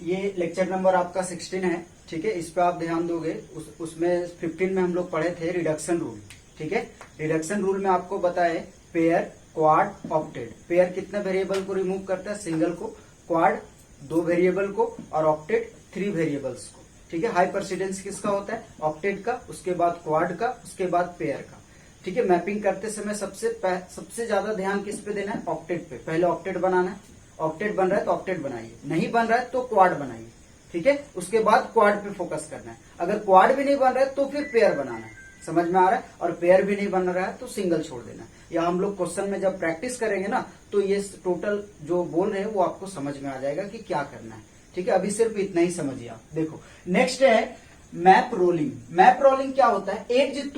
ये lecture number आपका 16 है, ठीक है। इस पे आप ध्यान दोगे। उसमें 15 में हम लोग पढ़े थे रिडक्शन रूल, ठीक है। रिडक्शन रूल में आपको बताए पेयर, क्वाड, ऑक्टेट। पेयर कितने वेरिएबल को रिमूव करता है? सिंगल को। क्वाड 2 वेरिएबल को, और ऑक्टेट 3 वेरिएबल्स को, ठीक है। हाई प्रेसिडेंस किसका होता है? ऑक्टेट का, उसके बाद क्वाड का, उसके बाद पेयर का, ठीक है। मैपिंग करते समय सबसे ज्यादा ध्यान किस पे देना है? ऑक्टेट पे। पहले ऑक्टेट बनाना है। ऑक्टेट बन रहा है तो ऑक्टेट बनाइए, नहीं बन रहा है तो क्वाड बनाइए, ठीक है। उसके बाद क्वाड पे फोकस करना है। अगर क्वाड भी नहीं बन रहा है तो फिर पेयर बनाना है। समझ में आ रहा है? और पेयर भी नहीं बन रहा है तो सिंगल छोड़ देना है। या हम लोग क्वेश्चन में जब प्रैक्टिस करेंगे ना, तो ये टोटल जो बोल रहे हैं वो आपको समझ में आ जाएगा कि क्या करना है, ठीक है। अभी सिर्फ इतना ही समझिए आप। देखो नेक्स्ट है मैप रोलिंग। मैप रोलिंग क्या होता है? एड्ज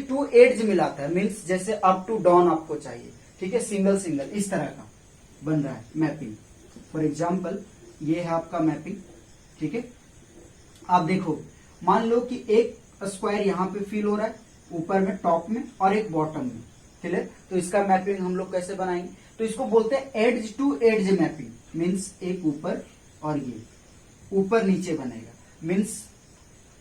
टू एड्ज मिलाता है। मीन्स जैसे अप टू डाउन आपको चाहिए, ठीक है। सिंगल सिंगल इस तरह का बन रहा है मैपिंग। फॉर एग्जाम्पल ये है आपका मैपिंग, ठीक है। आप देखो, मान लो कि एक स्क्वायर यहाँ पे फिल हो रहा है, ऊपर में, टॉप में, और एक बॉटम में, क्लियर। तो इसका मैपिंग हम लोग कैसे बनाएंगे? तो इसको बोलते हैं edge to edge mapping. Means एक ऊपर और ये ऊपर नीचे बनेगा। मीन्स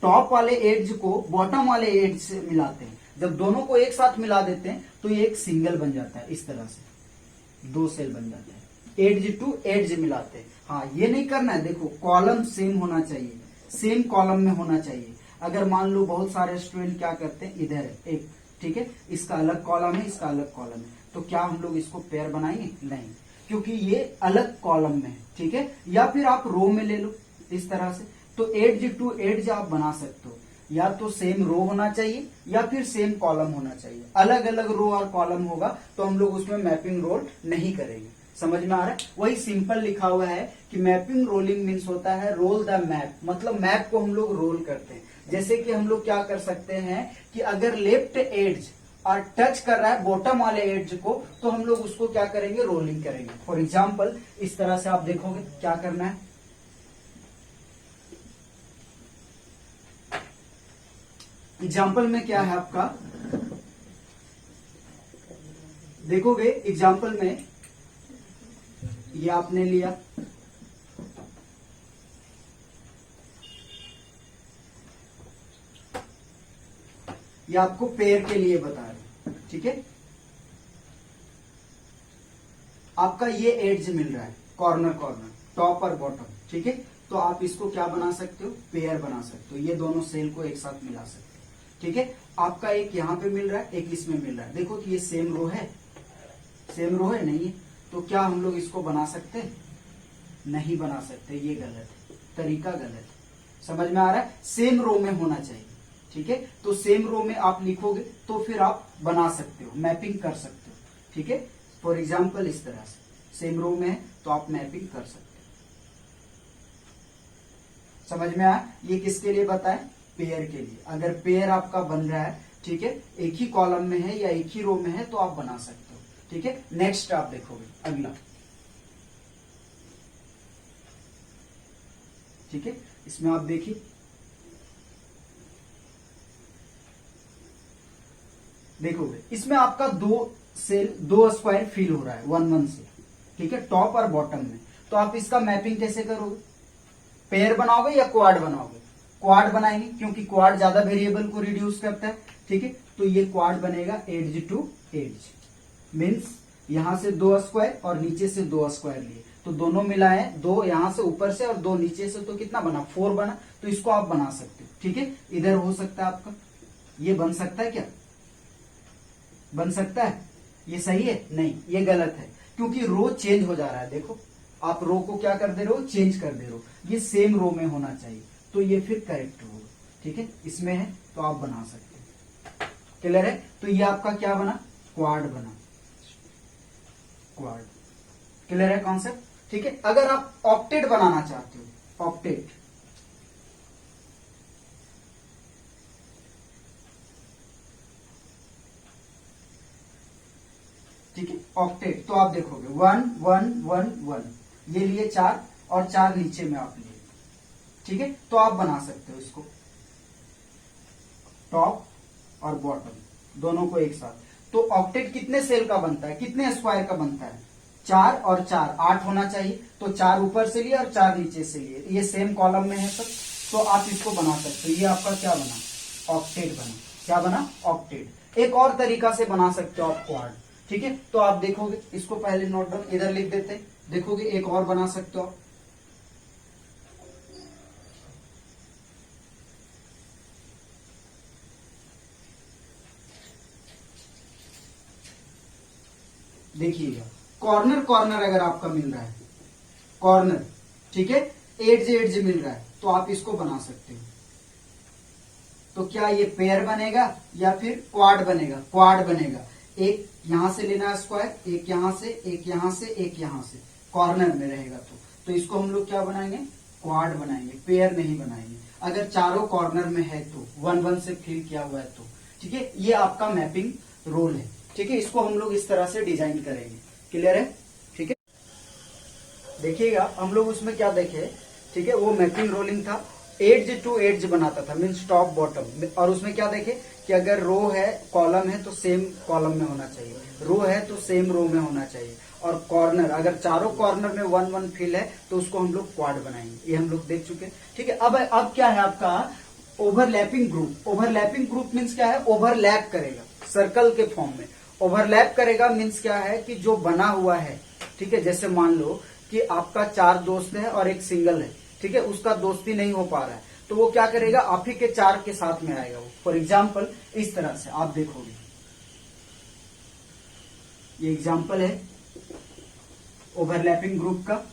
टॉप वाले एड्ज को बॉटम वाले एड्ज से मिलाते हैं। जब दोनों को एक साथ मिला देते हैं तो ये एक सिंगल बन जाता है। इस तरह से 2 सेल बन जाते हैं। एड्ज टू एड्ज मिलाते हैं। हाँ, ये नहीं करना है। देखो कॉलम सेम होना चाहिए, सेम कॉलम में होना चाहिए। अगर मान लो बहुत सारे स्टूडेंट क्या करते हैं, इधर है एक, ठीक है, इसका अलग कॉलम है, इसका अलग कॉलम है, तो क्या हम लोग इसको पेयर बनाएंगे? नहीं, क्योंकि ये अलग कॉलम में है, ठीक है। या फिर आप रो में ले लो इस तरह से, तो एड्ज टू एड्ज आप बना सकते हो। या तो सेम रो होना चाहिए या फिर सेम कॉलम होना चाहिए। अलग अलग रो और कॉलम होगा तो हम लोग उसमें मैपिंग रोल नहीं करेंगे। समझ में आ रहा है? वही सिंपल लिखा हुआ है कि मैपिंग रोलिंग मीन्स होता है रोल द मैप, मतलब मैप को हम लोग रोल करते हैं। जैसे कि हम लोग क्या कर सकते हैं कि अगर लेफ्ट एड्ज और टच कर रहा है बॉटम वाले एड्ज को, तो हम लोग उसको क्या करेंगे? रोलिंग करेंगे। फॉर एग्जाम्पल इस तरह से आप देखोगे क्या करना है। एग्जाम्पल में क्या है आपका, देखोगे एग्जाम्पल में ये आपने लिया, ये आपको पेयर के लिए बता रहे हैं, ठीक है। आपका ये एड्ज मिल रहा है, कॉर्नर कॉर्नर, टॉप और बॉटम, ठीक है। तो आप इसको क्या बना सकते हो? पेयर बना सकते हो। ये दोनों सेल को एक साथ मिला सकते हो, ठीक है। आपका एक यहाँ पे मिल रहा है, एक इसमें मिल रहा है। देखो कि ये सेम रो है, सेम रो है नहीं है, तो क्या हम लोग इसको बना सकते हैं? नहीं बना सकते। ये गलत है, तरीका गलत है। समझ में आ रहा है? सेम रो में होना चाहिए, ठीक है। तो सेम रो में आप लिखोगे तो फिर आप बना सकते हो, मैपिंग कर सकते हो, ठीक है। फॉर एग्जाम्पल इस तरह से सेम रो में है तो आप मैपिंग कर सकते हो। समझ में आया? ये किसके लिए बताए? पेयर के लिए। अगर पेयर आपका बन रहा है, ठीक है, एक ही कॉलम में है या एक ही रो में है, तो आप बना सकते हो, ठीक है। नेक्स्ट आप देखोगे अगला, ठीक है। इसमें आप देखिए, देखोगे इसमें आपका 2 स्क्वायर फिल हो रहा है 1 1 से, ठीक है, टॉप और बॉटम में। तो आप इसका मैपिंग कैसे करोगे? पेयर बनाओगे या क्वाड बनाओगे? क्वाड बनाएंगे, क्योंकि क्वाड ज्यादा वेरिएबल को रिड्यूस करता है, ठीक है। तो ये क्वाड बनेगा एड्ज टू एड्ज। मीन्स यहां से 2 स्क्वायर और नीचे से 2 स्क्वायर लिए, तो दोनों मिलाए, 2 यहां से ऊपर से और 2 नीचे से, तो कितना बना? 4 बना। तो इसको आप बना सकते हो, ठीक है। इधर हो सकता है आपका, ये बन सकता है क्या? बन सकता है? ये सही है? नहीं, ये गलत है, क्योंकि रो चेंज हो जा रहा है। देखो आप रो को क्या कर दे रहे हो? चेंज कर दे रहे हो। ये सेम रो में होना चाहिए, तो ये फिर करेक्ट होगा, ठीक है। इसमें है तो आप बना सकते हो। क्लियर है? तो ये आपका क्या बना? क्वाड बना, क्वाड। क्लियर है कॉन्सेप्ट? ठीक है। अगर आप ऑक्टेट बनाना चाहते हो, ऑक्टेट, ठीक है, ऑक्टेट, तो आप देखोगे 1 1 1 1, ये लिए 4 और 4 नीचे में आप लिए, ठीक है। तो आप बना सकते हो इसको, टॉप और बॉटम दोनों को एक साथ। तो ऑक्टेट कितने सेल का बनता है? कितने स्क्वायर का बनता है? 4 और 4 8 होना चाहिए, तो 4 ऊपर से लिए और 4 नीचे से लिए, ये सेम कॉलम में है सब, तो आप इसको बना सकते हो। ये आपका क्या बना, ऑक्टेट बना। क्या बना, ऑक्टेट। एक और तरीका से बना सकते हो आप क्वाड, ठीक है। तो आप देखोगे, इसको पहले नोट डाउन इधर लिख देते, देखोगे एक और बना सकते हो आप। देखिएगा, कॉर्नर कॉर्नर अगर आपका मिल रहा है, कॉर्नर, ठीक है, एड्ज एड्ज मिल रहा है, तो आप इसको बना सकते हो। तो क्या ये पेयर बनेगा या फिर क्वाड बनेगा, क्वाड बनेगा। एक यहां से लेना है स्क्वायर, एक यहां से, एक यहां से, एक यहां से, कॉर्नर में रहेगा तो इसको हम लोग क्या बनाएंगे, क्वाड बनाएंगे, पेयर नहीं बनाएंगे। अगर चारों कॉर्नर में है तो 1 1 से फिल किया हुआ है तो, ठीक है। ये आपका मैपिंग रोल है, ठीक है। इसको हम लोग इस तरह से डिजाइन करेंगे। क्लियर है, ठीक है। देखिएगा, हम लोग उसमें क्या देखे, ठीक है, वो मैपिंग रोलिंग था, एड्ज टू एड्ज बनाता था, मीन्स टॉप बॉटम। और उसमें क्या देखे कि अगर रो है, कॉलम है तो सेम कॉलम में होना चाहिए, रो है तो सेम रो में होना चाहिए, और कॉर्नर अगर चारों कॉर्नर में 1 1 फिल है तो उसको हम लोग क्वाड बनाएंगे। ये हम लोग देख चुके हैं, ठीक है। अब क्या है आपका overlapping group. Overlapping group means क्या है, ओवरलैप करेगा सर्कल के फॉर्म में। ओवरलैप करेगा मीन्स क्या है कि जो बना हुआ है, ठीक है, जैसे मान लो कि आपका 4 दोस्त है और एक सिंगल है, ठीक है, उसका दोस्ती नहीं हो पा रहा है, तो वो क्या करेगा, आप ही के 4 के साथ में आएगा वो। फॉर एग्जाम्पल इस तरह से आप देखोगे, ये एग्जाम्पल है ओवरलैपिंग ग्रुप का।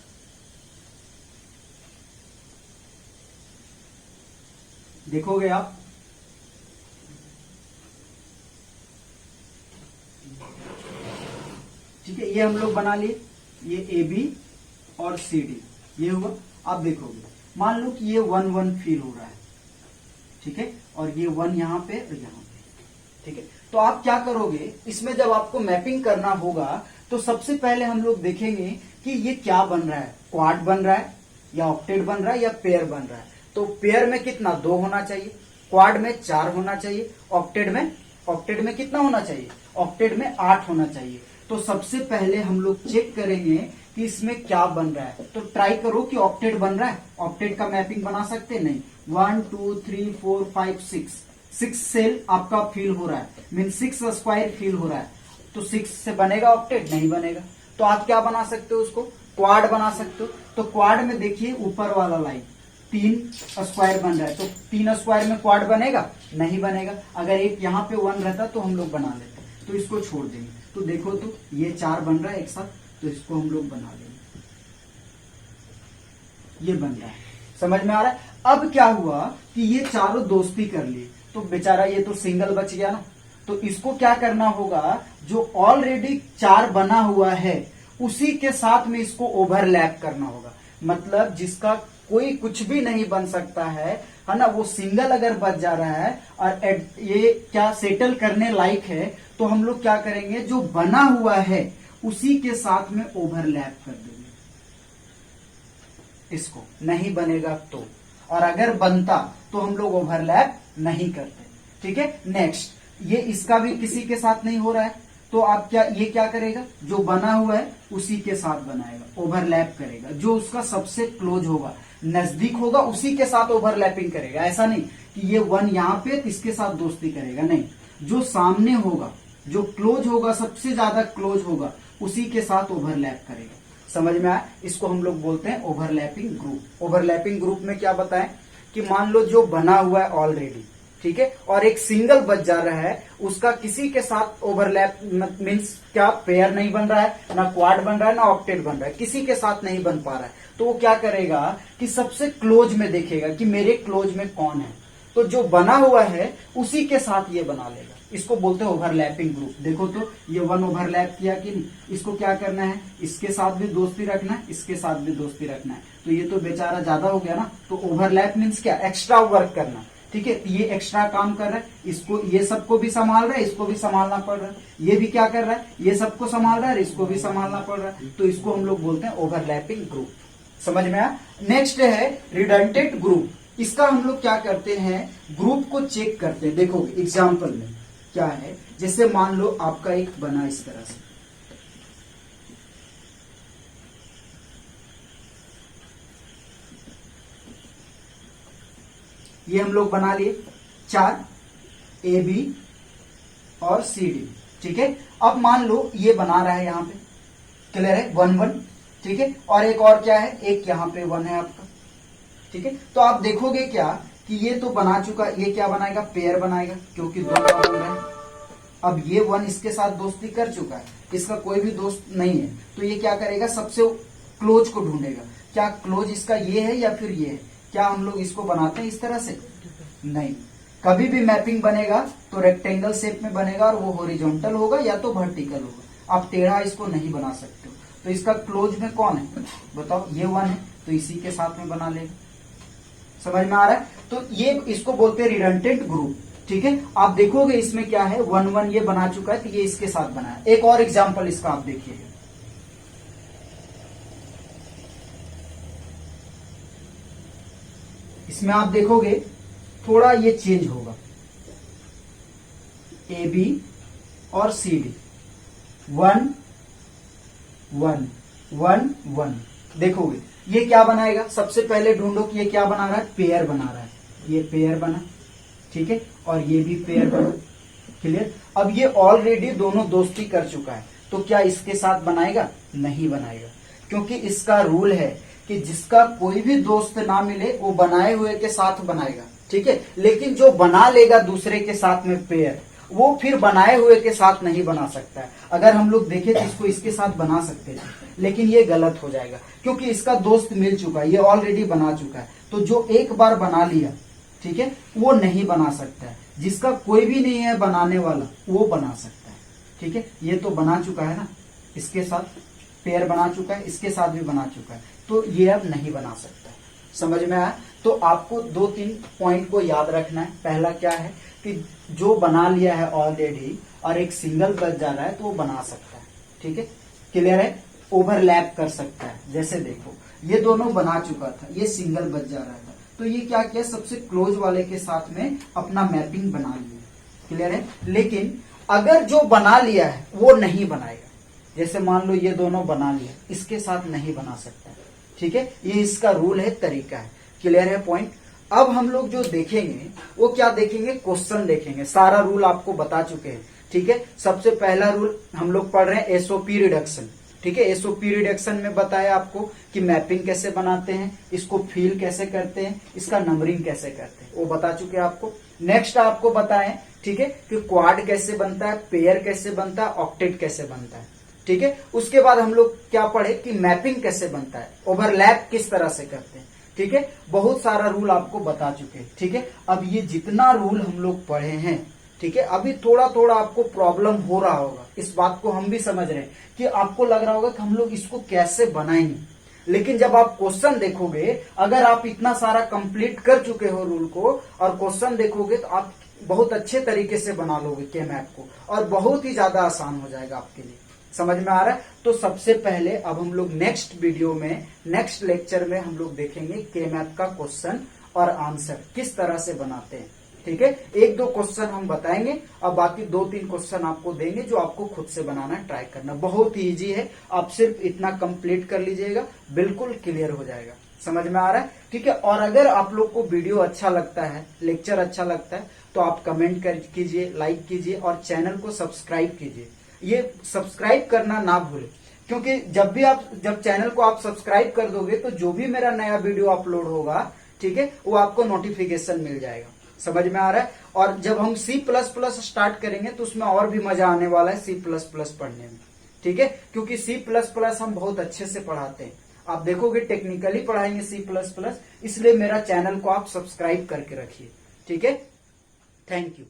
देखोगे आप, ठीक है, ये हम लोग बना लिए, ये ए बी और सी डी, ये हुआ। आप देखोगे, मान लो कि ये 1 1 फील हो रहा है, ठीक है, और ये 1 यहां पे और यहां पे, ठीक है। तो आप क्या करोगे, इसमें जब आपको मैपिंग करना होगा तो सबसे पहले हम लोग देखेंगे कि ये क्या बन रहा है, क्वाड बन रहा है या ऑक्टेट बन रहा है या पेयर बन रहा है। तो पेयर में कितना, 2 होना चाहिए, क्वाड में 4 होना चाहिए, ऑक्टेट में कितना होना चाहिए, ऑक्टेट में 8 होना चाहिए। तो सबसे पहले हम लोग चेक करेंगे कि इसमें क्या बन रहा है। तो ट्राई करो कि ऑक्टेट बन रहा है, ऑक्टेट का मैपिंग बना सकते नहीं। 1 2 3 4 5 6 सेल आपका फिल हो रहा है, मीन 6 स्क्वायर फिल हो रहा है, तो 6 से बनेगा ऑक्टेट, नहीं बनेगा। तो आप क्या बना सकते हो, उसको क्वाड बना सकते हो। तो क्वाड में देखिए ऊपर वाला लाइन 3 स्क्वायर बन रहा है, तो 3 स्क्वायर में क्वाड बनेगा, नहीं बनेगा। अगर एक यहाँ पे 1 रहता तो हम लोग बना लेते, तो इसको छोड़ देंगे। तो देखो, तो ये 4 बन रहा है एक साथ, तो इसको हम लोग बना लेंगे, ये बन रहा है। समझ में आ रहा है। अब क्या हुआ कि ये चारों दोस्ती कर लिए, तो बेचारा ये तो सिंगल बच गया ना। तो इसको क्या करना होगा, जो ऑलरेडी 4 बना हुआ है उसी के साथ में इसको ओवरलैप करना होगा। मतलब जिसका कोई कुछ भी नहीं बन सकता है ना, वो सिंगल अगर बच जा रहा है और ये क्या सेटल करने लायक है, तो हम लोग क्या करेंगे, जो बना हुआ है उसी के साथ में ओवरलैप कर देंगे इसको। नहीं बनेगा तो, और अगर बनता तो हम लोग ओवरलैप नहीं करते, ठीक है। नेक्स्ट, ये इसका भी किसी के साथ नहीं हो रहा है, तो आप क्या, ये क्या करेगा, जो बना हुआ है उसी के साथ बनाएगा, ओवरलैप करेगा। जो उसका सबसे क्लोज होगा, नजदीक होगा, उसी के साथ ओवरलैपिंग करेगा। ऐसा नहीं कि ये 1 यहां पे इसके साथ दोस्ती करेगा, नहीं, जो सामने होगा, जो क्लोज होगा, सबसे ज्यादा क्लोज होगा, उसी के साथ ओवरलैप करेगा। समझ में आया। इसको हम लोग बोलते हैं ओवरलैपिंग ग्रुप। ओवरलैपिंग ग्रुप में क्या बताएं कि मान लो जो बना हुआ है ऑलरेडी, ठीक है, और एक सिंगल बच जा रहा है, उसका किसी के साथ ओवरलैप मीन्स क्या, पेयर नहीं बन रहा है, ना क्वाड बन रहा है, ना ऑक्टेट बन रहा है, किसी के साथ नहीं बन पा रहा है, तो वो क्या करेगा कि सबसे क्लोज में देखेगा कि मेरे क्लोज में कौन है, तो जो बना हुआ है उसी के साथ ये बना लेगा। इसको बोलते हैं ओवरलैपिंग ग्रुप। देखो तो ये 1 ओवरलैप किया कि नहीं, इसको क्या करना है, इसके साथ भी दोस्ती रखना है, इसके साथ भी दोस्ती रखना है, तो ये तो बेचारा ज्यादा हो गया ना। तो ओवरलैप मीन्स क्या, एक्स्ट्रा वर्क करना, ठीक है। ये एक्स्ट्रा काम कर रहा है, इसको, ये सबको भी संभाल रहा है, इसको भी संभालना पड़ रहा है, ये भी क्या कर रहा है, ये सबको संभाल रहा है, इसको भी संभालना पड़ रहा है, तो इसको हम लोग बोलते हैं ओवरलैपिंग ग्रुप। समझ में आया। नेक्स्ट है रिडंडेंट ग्रुप। इसका हम लोग क्या करते हैं, ग्रुप को चेक करते हैं। देखो एग्जाम्पल में क्या है, जैसे मान लो आपका एक बना इस तरह से, ये हम लोग बना लिए 4 AB और CD, ठीक है। अब मान लो ये बना रहा है यहाँ पे, क्लियर है, 1 1, ठीक है। और एक और क्या है, एक यहाँ पे 1 है आपका, ठीक है। तो आप देखोगे क्या कि ये तो बना चुका, ये क्या बनाएगा, पेयर बनाएगा, क्योंकि 2 का 1 है। अब ये 1 इसके साथ दोस्ती कर चुका है, इसका कोई भी दोस्त नहीं है, तो ये क्या करेगा, सबसे क्लोज को ढूंढेगा। क्या क्लोज इसका ये है या फिर ये है? क्या हम लोग इसको बनाते हैं इस तरह से? नहीं, कभी भी मैपिंग बनेगा तो रेक्टेंगल शेप में बनेगा और वो हॉरिजॉन्टल होगा या तो वर्टिकल होगा। आप टेढ़ा इसको नहीं बना सकते हो। तो इसका क्लोज में कौन है बताओ, ये 1 है, तो इसी के साथ में बना लेगा। समझ में आ रहा है? तो ये इसको बोलते हैं रिडंडेंट ग्रुप, ठीक है। आप देखोगे इसमें क्या है, 1 1 ये बना चुका है, तो ये इसके साथ बनाया। एक और एग्जांपल इसका आप देखिएगा, इसमें आप देखोगे थोड़ा ये चेंज होगा, AB और CD, 1 1 1 1। देखोगे ये क्या बनाएगा, सबसे पहले ढूंढो कि ये क्या बना रहा है, पेयर बना रहा है। ये पेयर बना, ठीक है, और ये भी पेयर बना, क्लियर। अब ये ऑलरेडी दोनों दोस्ती कर चुका है, तो क्या इसके साथ बनाएगा? नहीं बनाएगा, क्योंकि इसका रूल है कि जिसका कोई भी दोस्त ना मिले वो बनाए हुए के साथ बनाएगा, ठीक है। लेकिन जो बना लेगा दूसरे के साथ में पेयर, वो फिर बनाए हुए के साथ नहीं बना सकता है। अगर हम लोग देखें तो इसको इसके साथ बना सकते हैं, लेकिन ये गलत हो जाएगा, क्योंकि इसका दोस्त मिल चुका है, ये ऑलरेडी बना चुका है। तो जो एक बार बना लिया, ठीक है, वो नहीं बना सकता है। जिसका कोई भी नहीं है बनाने वाला, वो बना सकता है, ठीक है। ये तो बना चुका है ना, इसके साथ पेयर बना चुका है, इसके साथ भी बना चुका है, तो ये अब नहीं बना सकता है। समझ में आया? तो आपको 2-3 पॉइंट को याद रखना है। पहला क्या है कि जो बना लिया है ऑलरेडी और एक सिंगल बच जा रहा है, तो वो बना सकता है, ठीक है, क्लियर है। ओवरलैप कर सकता है, जैसे देखो ये दोनों बना चुका था, ये सिंगल बच जा रहा था, तो ये क्या किया, सबसे क्लोज वाले के साथ में अपना मैपिंग बना लिया, क्लियर है। लेकिन अगर जो बना लिया है वो नहीं बनाएगा, जैसे मान लो ये दोनों बना लिया, इसके साथ नहीं बना सकता, ठीक है। ये इसका रूल है, तरीका है, क्लियर है पॉइंट। अब हम लोग जो देखेंगे वो क्या देखेंगे, क्वेश्चन देखेंगे। सारा रूल आपको बता चुके हैं, ठीक है। सबसे पहला रूल हम लोग पढ़ रहे हैं एसओपी रिडक्शन, ठीक है। एसओपी रिडक्शन में बताया आपको कि मैपिंग कैसे बनाते हैं, इसको फिल कैसे करते हैं, इसका नंबरिंग कैसे करते हैं, वो बता चुके हैं आपको। नेक्स्ट आपको बताएं, ठीक है, कि क्वाड कैसे बनता है, पेयर कैसे बनता है, ऑक्टेट कैसे बनता है, ठीक है। उसके बाद हम लोग क्या पढ़े कि मैपिंग कैसे बनता है, ओवरलैप किस तरह से करते हैं, ठीक है। बहुत सारा रूल आपको बता चुके हैं, ठीक है। अब ये जितना रूल हम लोग पढ़े हैं, ठीक है, अभी थोड़ा थोड़ा आपको प्रॉब्लम हो रहा होगा, इस बात को हम भी समझ रहे हैं कि आपको लग रहा होगा कि हम लोग इसको कैसे बनाएंगे। लेकिन जब आप क्वेश्चन देखोगे, अगर आप इतना सारा कंप्लीट कर चुके हो रूल को और क्वेश्चन देखोगे, तो आप बहुत अच्छे तरीके से बना लोगे के मैप को, और बहुत ही ज्यादा आसान हो जाएगा आपके लिए। समझ में आ रहा है? तो सबसे पहले अब हम लोग नेक्स्ट वीडियो में, नेक्स्ट लेक्चर में हम लोग देखेंगे के मैप का क्वेश्चन और आंसर किस तरह से बनाते हैं, ठीक है। 1-2 क्वेश्चन हम बताएंगे और बाकी 2-3 क्वेश्चन आपको देंगे जो आपको खुद से बनाना ट्राई करना। बहुत ही इजी है, आप सिर्फ इतना कंप्लीट कर लीजिएगा, बिल्कुल क्लियर हो जाएगा। समझ में आ रहा है? ठीक है। और अगर आप लोग को वीडियो अच्छा लगता है, लेक्चर अच्छा लगता है, तो आप कमेंट कीजिए, लाइक कीजिए और चैनल को सब्सक्राइब कीजिए। ये सब्सक्राइब करना ना भूले, क्योंकि जब चैनल को आप सब्सक्राइब कर दोगे तो जो भी मेरा नया वीडियो अपलोड होगा, ठीक है, वो आपको नोटिफिकेशन मिल जाएगा। समझ में आ रहा है? और जब हम C++ स्टार्ट करेंगे तो उसमें और भी मजा आने वाला है C++ पढ़ने में, ठीक है, क्योंकि C++ हम बहुत अच्छे से पढ़ाते हैं। आप देखोगे टेक्निकली पढ़ाएंगे C++, इसलिए मेरा चैनल को आप सब्सक्राइब करके रखिए, ठीक है। Thank you.